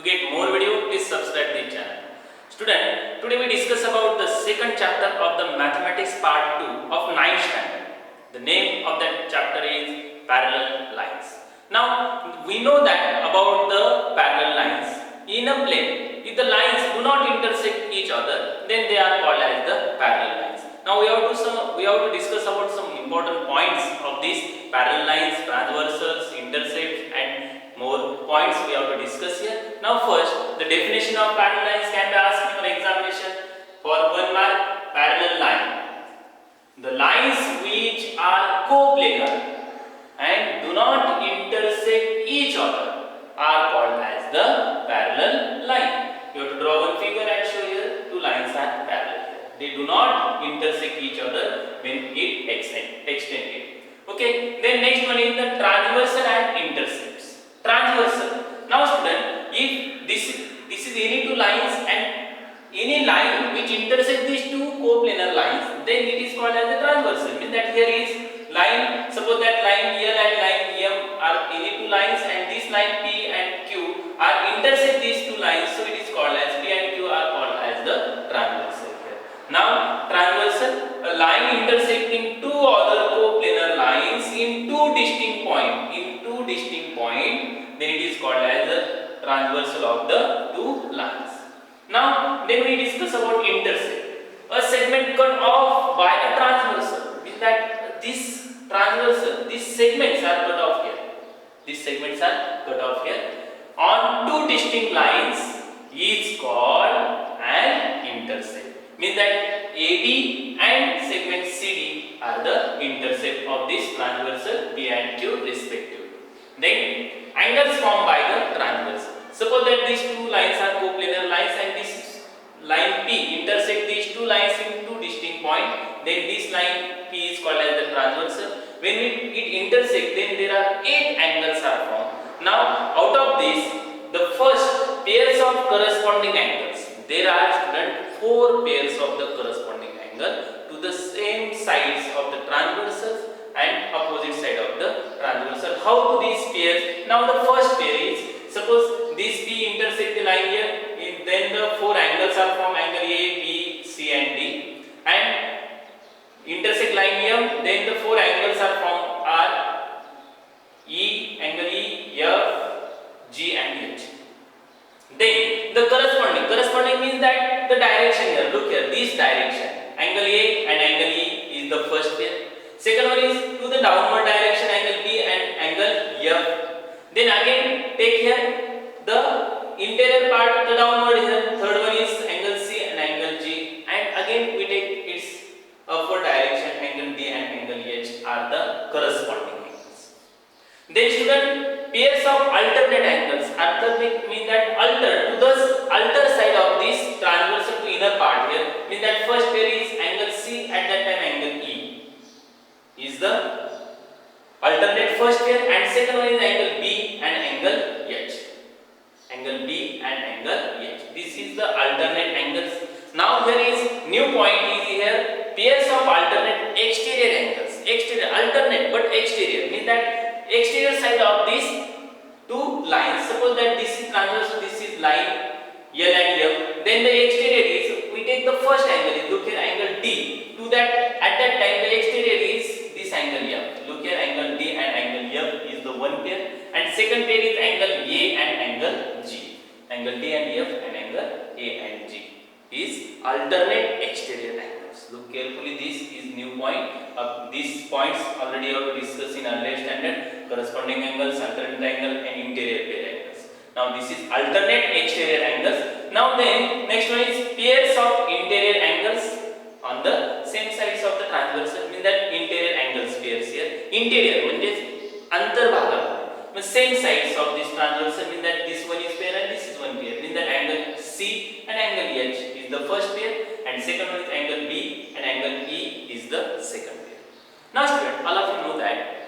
get more video, please subscribe the channel. Student, today we discuss about the second chapter of the mathematics part 2 of 9th standard. The name of that chapter is parallel lines. Now we know that about the parallel lines in a plane. If the lines do not intersect each other, then they are called as the parallel lines. Now we have to discuss about some important points of these parallel lines, transversals, intercepts, and more points we have to discuss here. Now first, the definition of parallel lines can be asked in your examination. For 1 mark, parallel line: the lines which are coplanar and do not intersect each other are called as the parallel line. You have to draw one figure and show here two lines are parallel. They do not intersect each other when it extended. Okay, then next one is the transversal and intercepts. Transversal. Now student, if this is any two lines and any line which intersect these two coplanar lines, then it is called as a transversal. Means that here is line, suppose that line L and line M are any two lines and this line P and Q are intersect these two lines, so it is called as P and Q are called as the transversal here. Now transversal, a line intersecting two other coplanar lines in two distinct point, then it is called as the transversal of the two lines. Now then we discuss about intercept. A segment cut off by a transversal means that these segments are cut off here. These segments are cut off here on two distinct lines is called an intercept. Means that AB and segment CD are the intercept of this transversal P and Q respectively. Then angles formed by the transversal. Suppose that these two lines are coplanar lines and this line P intersect these two lines in two distinct points, then this line P is called as the transversal. When it intersects, then there are 8 angles are formed. Now out of this, the first pairs of corresponding angles, there are student 4 pairs of the corresponding angle to the same sides of the transversals and opposite side of the transversal. How do these pairs? Now the first pair is, suppose this P intersect the line here, then the 4 angles are formed, angle A, B, C and D, and intersect line M, then the 4 angles are formed are E, angle E, F, G and H. Then the corresponding means that the direction here, look here, this direction, angle A and angle E is the first pair. Second one is to the downward direction, angle B and angle F. Then again take here the interior part, the downward here. Third one is angle C and angle G, and again we take its upward direction, angle D and angle H are the corresponding angles. Then student, pairs of alternate angles. Alternate means that alter to the alter side of this transversal to inner part here. Means that first pair is angle C, at that time angle E is the alternate first pair, and second one is angle B and angle H. Angle B and angle H. This is the alternate angles. Now there is new point is here, pairs of alternate exterior angles. Exterior, alternate but exterior means that exterior side of these two lines. Suppose that this is transversal, this is line L and M. Then the exterior is, we take the first angle, look here, angle D. To that, at that time the exterior is this angle F. Look here, angle D and angle F is the one pair, and second pair is angle A and angle G. Angle D and F and angle A and G is alternate exterior angles. Look carefully, this is new point. These points already have to discuss in earlier standard. Corresponding angles, alternate angle and interior pair angles. Now this is alternate exterior angles. Now then next one is pairs of interior angles on the same sides of the transversal. Means that interior angles pairs here. Interior means antarbhaga, same sides of this transversal, means that this one is pair and this is one pair. Means that angle C and angle H is the first pair, and second one is angle B and angle E is the second pair. Now student, all of you know that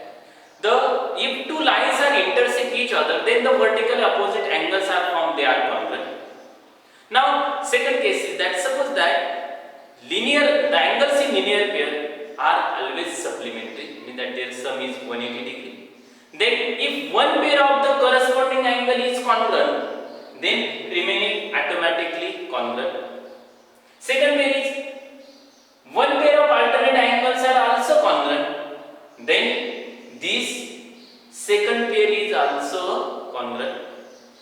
if two lines are intersect each other, then the vertical opposite angles are formed, they are congruent. Now second case is that suppose that the angles in linear pair are always supplementary, means that their sum is 180 degree. Then if one pair of the corresponding angle is congruent, then remaining automatically congruent. Second pair is one pair of alternate angles are also congruent, then this second pair is also congruent.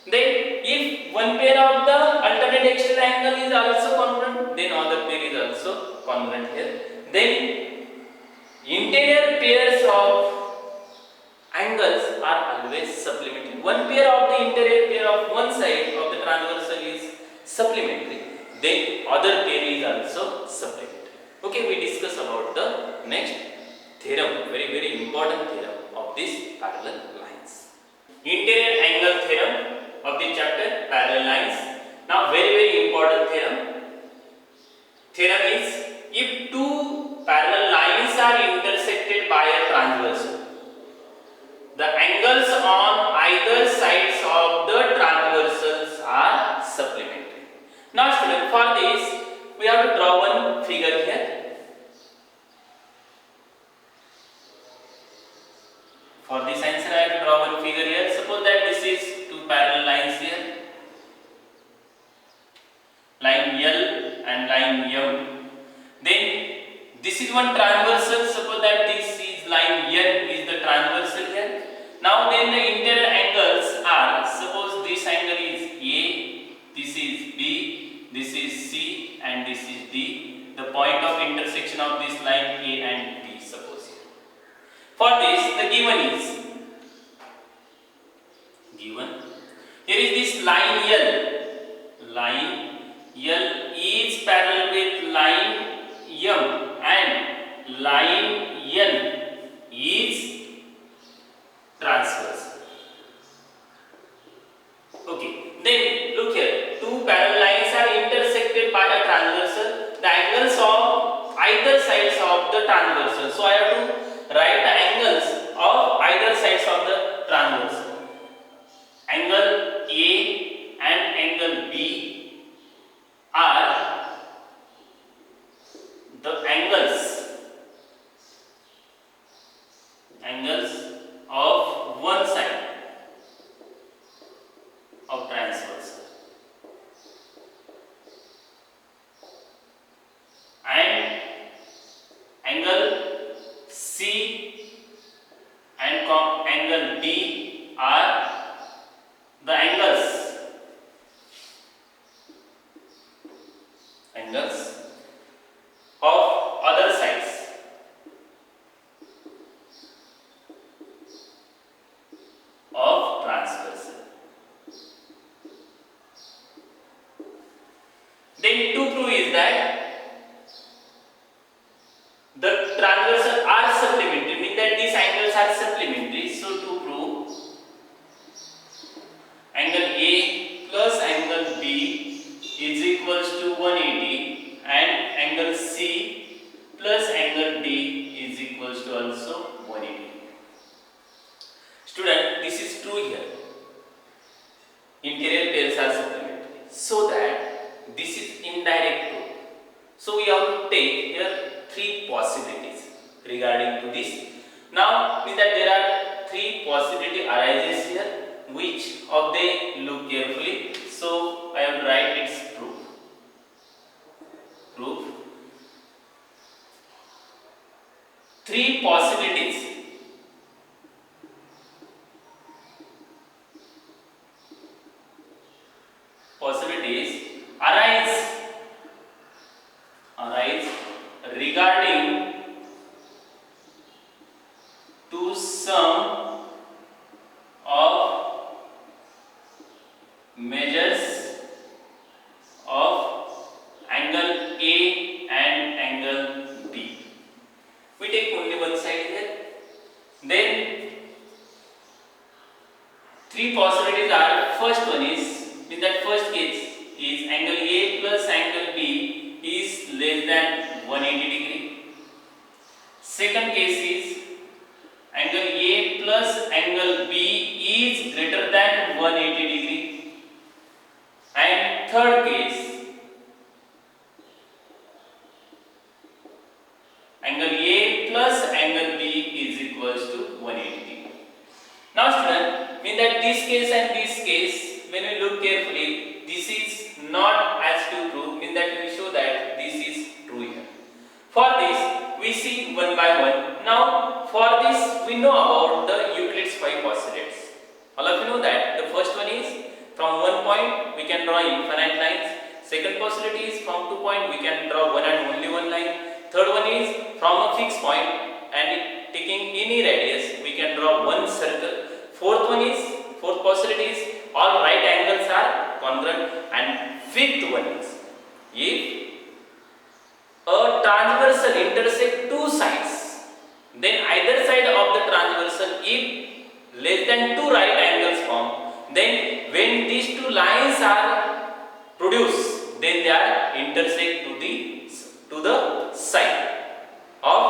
Then if one pair of the alternate external angle is also congruent, then other pair is also congruent here. Then interior pairs of angles are always supplementary. One pair of the interior pair of one side of the transversal is supplementary, then other pair is also supplementary. Okay, we discuss about the next theorem, very important theorem of this parallel lines. Interior angle theorem of the chapter parallel lines. Now very important theorem. Theorem is, if two parallel lines are intersected by a transversal, the angles on either sides of the transversals are supplementary. Now student, for this we have to draw one figure here. For this answer I have to draw one figure here. Suppose that this is two parallel lines here, line L and line M. Then this is one transversal. Suppose that this is line N is the transversal here. Now then the interior angles are, suppose this angle is A, this is B, this is C and this is D. The point of intersection of this line A and B, suppose here. For this the given is, here is this line L. Line L is parallel with line M and line N is transverse. Okay, then look here, two parallel lines are intersected by a transversal. The angles of either sides of the transversal. So I have to write the angles of either sides of the transversal. Angle A and angle B are the angles of one side of transversal, and angle C and angle D are the angles of other sides of transversal. Then to prove is that the transversal are supplementary, means that these angles are supplementary. So to prove, angle A plus angle B is equals to 180 and angle C plus angle D is equals to also 180. Student, this is true here. Interior pairs are supplementary. So that this is indirect proof. So we have to take here three possibilities regarding to this. Now means that there are three possibility arises here. Which of they, look carefully. So I have to write its proof. Three possibilities. Arise regarding to sum of measures of angle A and angle B. We take only one side here. Then three possibilities are, first one is, in that first case is angle A plus angle B is less than 180 degree. Second case is angle A plus angle B is greater than 180 degree. And third case, angle A plus angle B is equals to 180 degree. Now student, mean that this case and this case, when we look carefully, we know about the Euclid's 5 postulates. All of you know that the first one is from one point we can draw infinite lines. Second postulate is from 2 point we can draw one and only one line. Third one is from a fixed point and taking any radius we can draw one circle. Fourth postulate is all right angles are congruent, and fifth one is if a transversal intersect two sides, then either side of the transversal if less than two right angles form, then when these two lines are produced, then they are intersect to the side of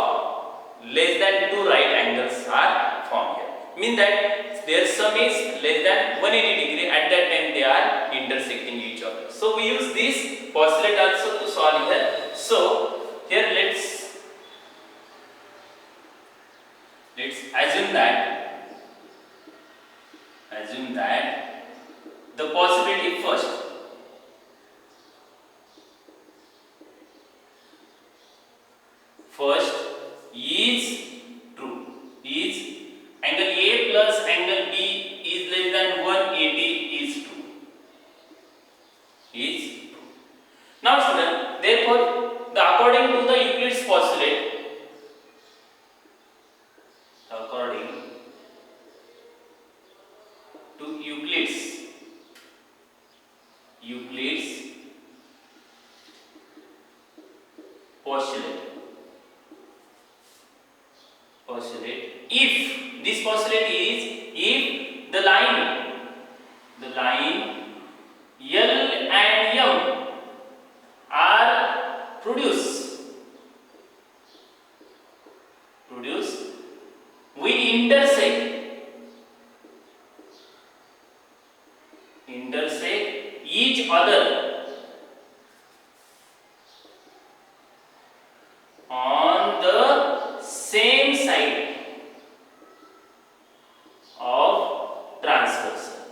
less than two right angles are formed here. Mean that their sum is less than 180 degree, at that time they are intersecting each other. So we use this postulate also to solve here. So here let's assume that the possibility first is true, is angle A plus angle B is less than 180 is true. Now student, therefore according to the Euclid's postulate, according to Euclid's postulate, if this postulate is if the line L and M are produced we intersect each other on the same side of transversal,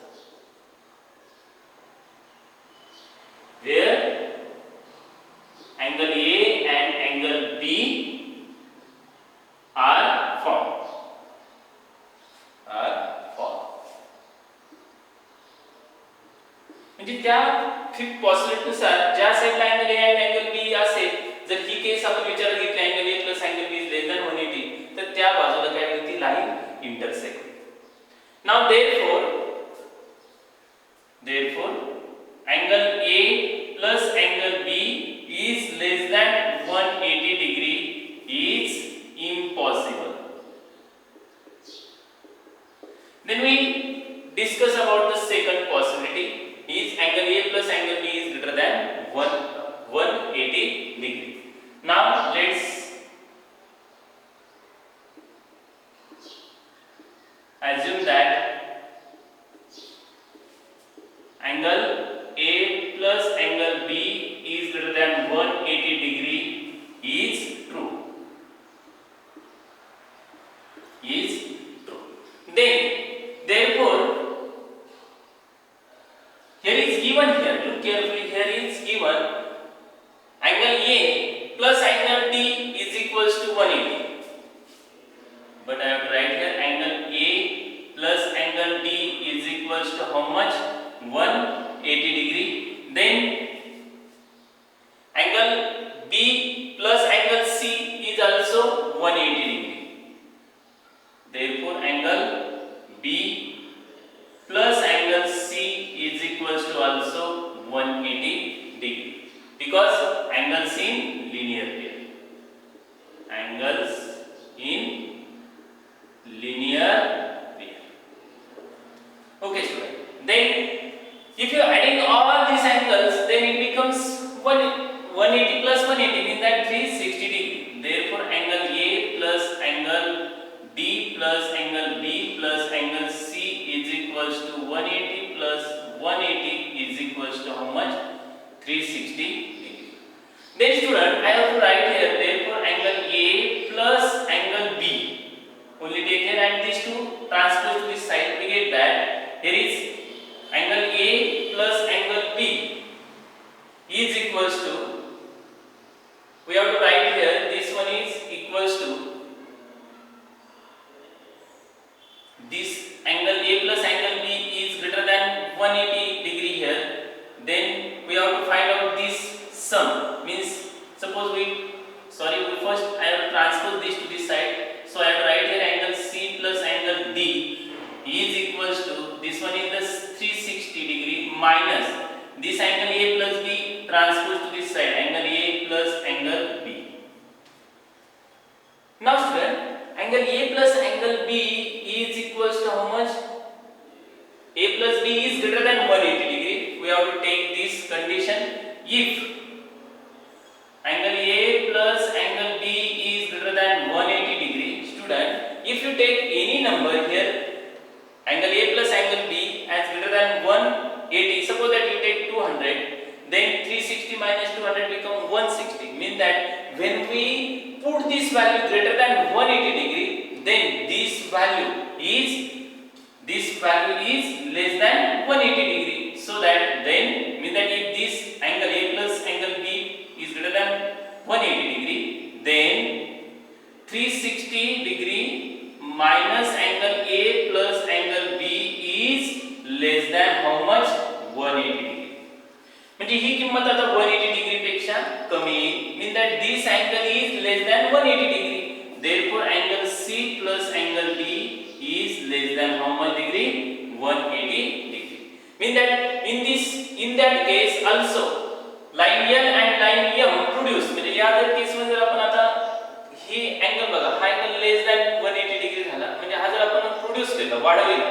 where angle A and angle B are formed. म्हणजे त्या fifth possibility नुसार ज्या साइडला angle A आणि angle B असेल, जर ही case आपण विचारात घेतली angle A plus angle B is less than 180, तर त्या बाजूला काय होईल, ती लाईन इंटरसेक्ट होईल. Now therefore angle A plus angle B is less than 180 degree is impossible. Then we discuss about the second possibility is angle A plus angle B is greater than 180 degree. Now let's assume that angle A plus angle B is greater than 180 degree is true. Then therefore here is given, here look carefully, here is given angle A plus angle D is equals to 180, but I have to write here angle A plus angle D is equals to how much, 180 degree. Then angle B plus angle C is also 180 degree. Therefore angle B plus angle C is equals to also 180 degree, because angles in linear pair. Okay student, then if you are adding all these angles, then it becomes 180 plus 180 means that 360 degree. Therefore angle A plus angle D plus angle B plus angle C is equals to 180 plus 180 is equals to how much, 360 degree. Then student, I have to write here, therefore angle A plus angle B, only take here and these two transpose to this side, we get that here is angle A plus angle B is equals to, we have to write here, this one is equals to sum means suppose we first I have transpose this to this side, so I have write here angle C plus angle D is equals to this one is the 360 degree minus this angle A plus B transpose to this side angle A plus angle B. Now student, angle A plus angle B is equals to how much? A plus B is greater than 180 degree. We have to take this condition. If angle A plus angle B is greater than 180 degree, student, if you take any number here, angle A plus angle B as greater than 180, suppose that you take 200, then 360 minus 200 become 160. Means that when we put this value greater than 180 degree, then this value is less than 180 degree. So that then means that if this angle A plus angle B is greater than 180 degree, then 360 degree minus angle A plus angle B is less than how much? 180 degree. म्हणजे ही किंमत आता 180 degree पेक्षा कमी येईल. mean that this angle is less than 180 degree. Therefore angle C plus angle D is less than how much degree? 180 degree. Mean that in that case also line L and line M produce. म्हणजे या जर case मध्ये जर आपण आता ही angle बघा, हा angle less than 180 degree झाला, म्हणजे हा जर आपण प्रोड्यूस केला, वाढवला,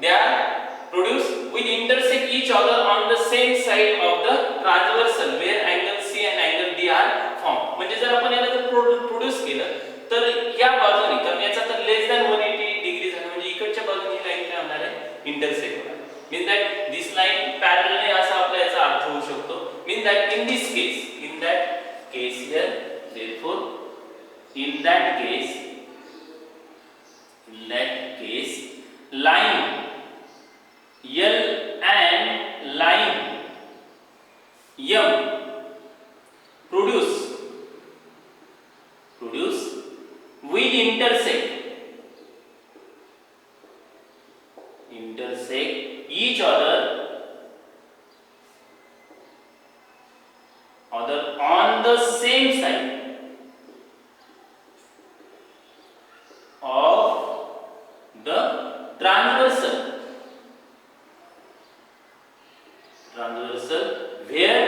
they are produce will intersect each other on the same side of the transversal where angle C and angle D are formed. म्हणजे जर आपण याला जर प्रोड्यूस केलं तर या बाजूने, कारण याचा तर लेस दॅन 180 डिग्री झाला, म्हणजे इकडच्या बाजूने ही लाईन काय होणार आहे? इंटरसेक्ट होणार. Mean that this line parallel आहे असा आपला याचा अर्थ होऊ शकतो. Mean that in that case here, therefore in that case line L and line M produce will intersect each other on the same side of the transversal where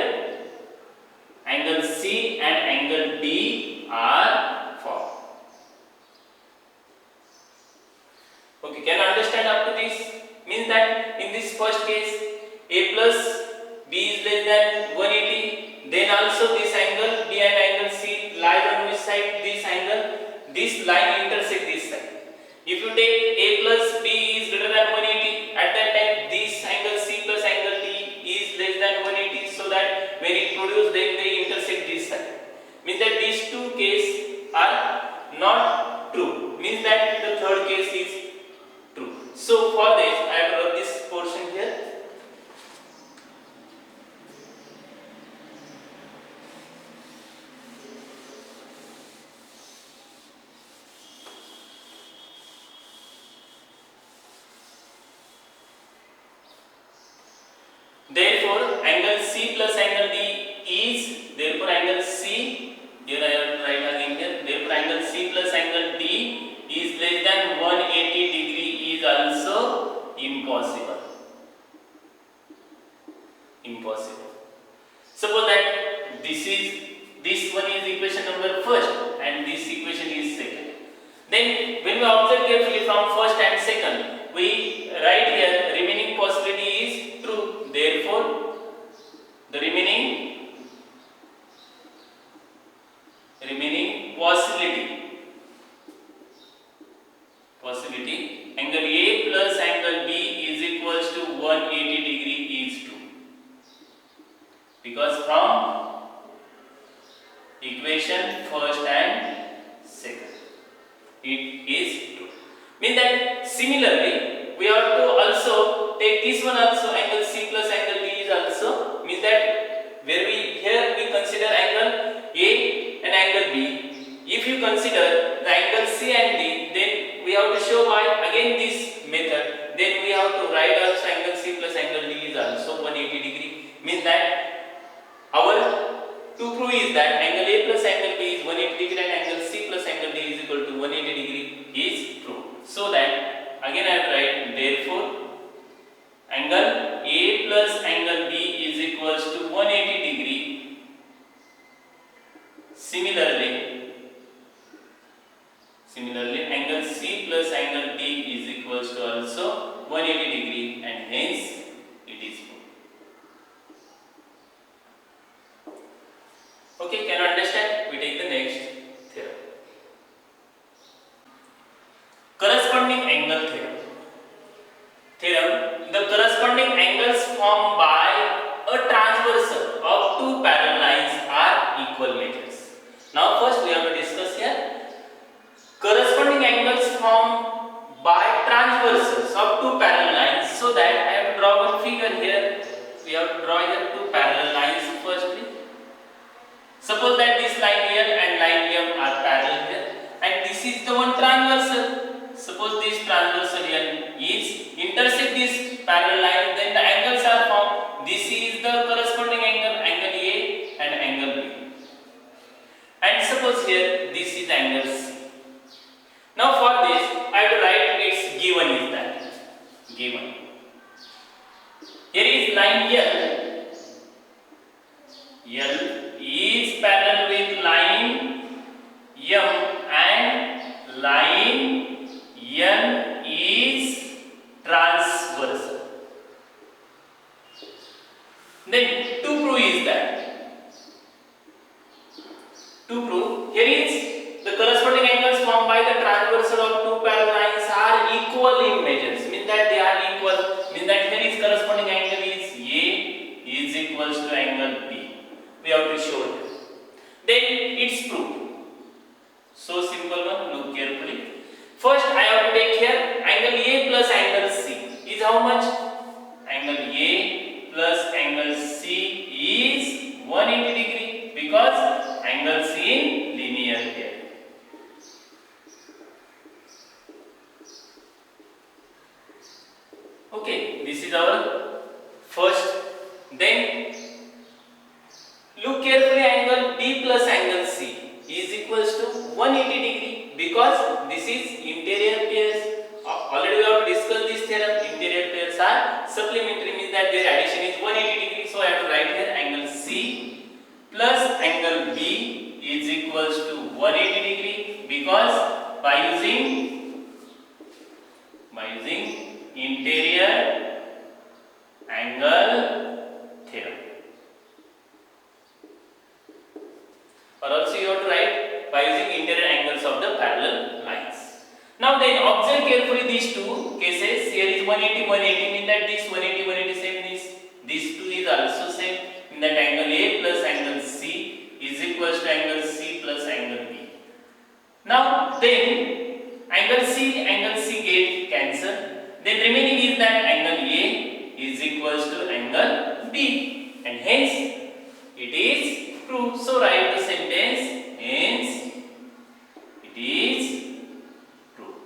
angle C and angle D are formed. Okay, can you understand up to this? Means that in this first case A plus B is less than 180, then also this angle B and angle C lies on which side? This angle, this line intersect this side. If you take A plus B is greater than 180, at that time this angle C plus angle D is less than 180, so that when it produce then they intersect this side. Means that these two cases are not true. Means that the third case is true. So for this I have wrote this portion here. Therefore angle C plus angle D is, therefore angle C, here I have to write again here, therefore angle C plus angle D is less than 180 degree is also impossible. Suppose that this one is equation number first and this equation is second. Then when we observe carefully from first and second, we write here remaining possibility is true. Therefore the remaining possibility angle A plus angle B is equals to 180 degree is true, because from equation first and second it is true. Means that similarly we have to also take this one also, angle C plus angle D is also, means that where we consider angle A and angle B. If you consider the angle C and D, then we have to show by again this method, then we have to write also angle C plus angle D is also 180 degree. Means that our To prove is that angle A plus angle B is 180 degree and angle C plus angle D is equal to 180 degree is proved. So that again I have to write therefore angle A plus angle B is equals to 180 degree. Similarly angle C plus angle D is equals to also 180 degree and hence it is proved. Okay, can you understand? We take the next theorem. Corresponding angle theorem. The corresponding angles formed by a transversal of two parallel lines are equal measures. Now first we have to discuss here corresponding angles formed by transversals of two parallel lines. So that I have to draw one figure here. We have to draw here two parallel lines firstly. Suppose that this line here and line here are parallel here and this is the one transversal. Suppose this transversal here is intersect this parallel line, then the angles are formed. This is the corresponding angle, angle A and angle B. And suppose here this is angle C. Now for this I have to write its given is that. Given. Here is line L. L is parallel with line M and line N is transversal. Then to prove is that. To prove, here is the corresponding angles formed by the transversal of two parallel lines are equal in measures. Means that they are equal. Means that here is corresponding angle is A is equals to angle B. We have to show it. Then it's proved. So simple one. Look carefully. First, I have to take here angle A plus angle C is how much? Angle A plus angle C is 180 degree because angle C in linear here. Okay, this is our first. Then look carefully, angle B plus angle C is equals to 180 degree because this is interior pairs. Already we have discussed this theorem. Interior pairs are supplementary, means that their addition is 180 degree. So I have to write here angle C plus angle B is equals to 180 degree because by using interior angle theorem. Or also you have to write by using interior angles of the parallel lines. Now then observe carefully these two cases. Here is 180 180, mean that this 180 180 same, this two is also same, mean that angle A plus angle C is equals to angle C plus angle B. Now then angle C get cancelled, then remaining is that angle A is equals to angle B and hence it is proved. So write the sentence, hence it is proved.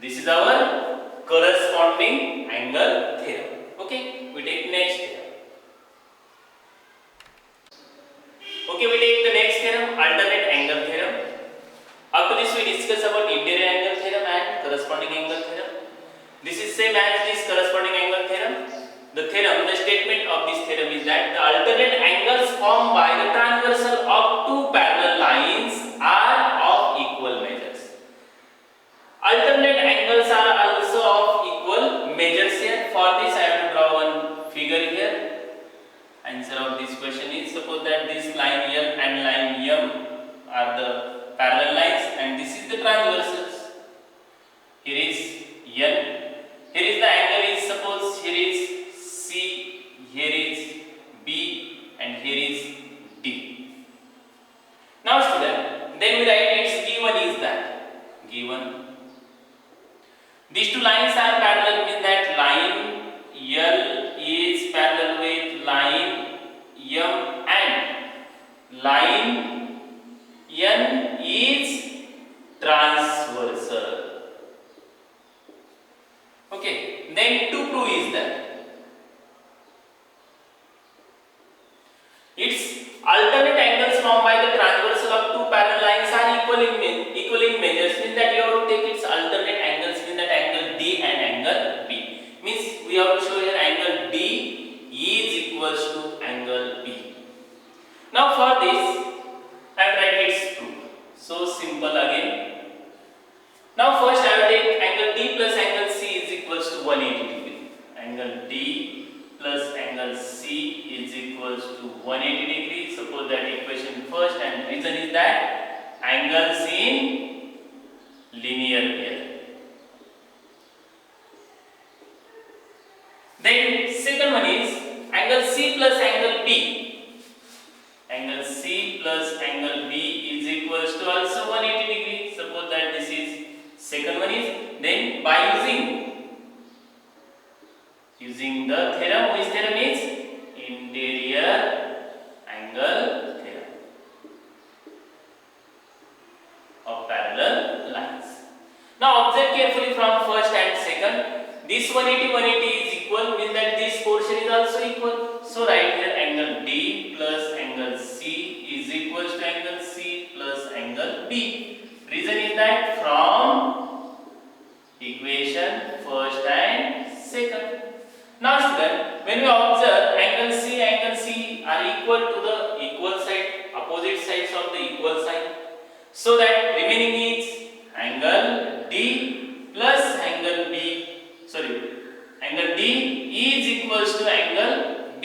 This is our corresponding angle theorem. Okay, we take next theorem. Okay, we take the next theorem, alternate angle theorem. After this we discuss about interior angle theorem and corresponding angle theorem. This is same as this corresponding angle theorem. The statement of this theorem is that the alternate angles formed by the transversal of two parallel lines are of equal measures. Alternate angles are also of equal measures here. For this I have to draw one figure here. Answer of this question is, suppose that this line L and line M are the parallel lines and this is the transversals. Here is L. Here is the angle is, suppose here is C, here is B and here is D. Now student, then we write its given is that. Given these two lines are parallel, means that line L is parallel with line M and line N is transversal. Okay, then to prove is that its alternate angles formed by the transversal of two parallel lines are equal in measures, means that you have to take its alternate angles, means that angle D and angle B. Means we have to show here angle D is equals to angle B. Now for this, I will write its proof. So simple again. Now first I will take angle D plus angle C is equals to 180 degree. Angle D plus angle C is equals to 180 degree. Suppose that equation first, and reason is that angles in linear pair. Then second one is angle C plus angle B. Angle C plus angle B is equals to also 180 degree. Suppose that this is second one is, then by using the theorem, which theorem is interior angle theorem of parallel lines. Now observe carefully from first and second. This 180 is equal, means that this portion is also equal. So write here angle D plus angle C is equals to angle C plus angle B. Reason is that from equation first and second. Now student, when we observe angle C are equal to the equal side, opposite sides of the equal side. So that remaining is angle D plus angle B. Angle D is equals to angle B.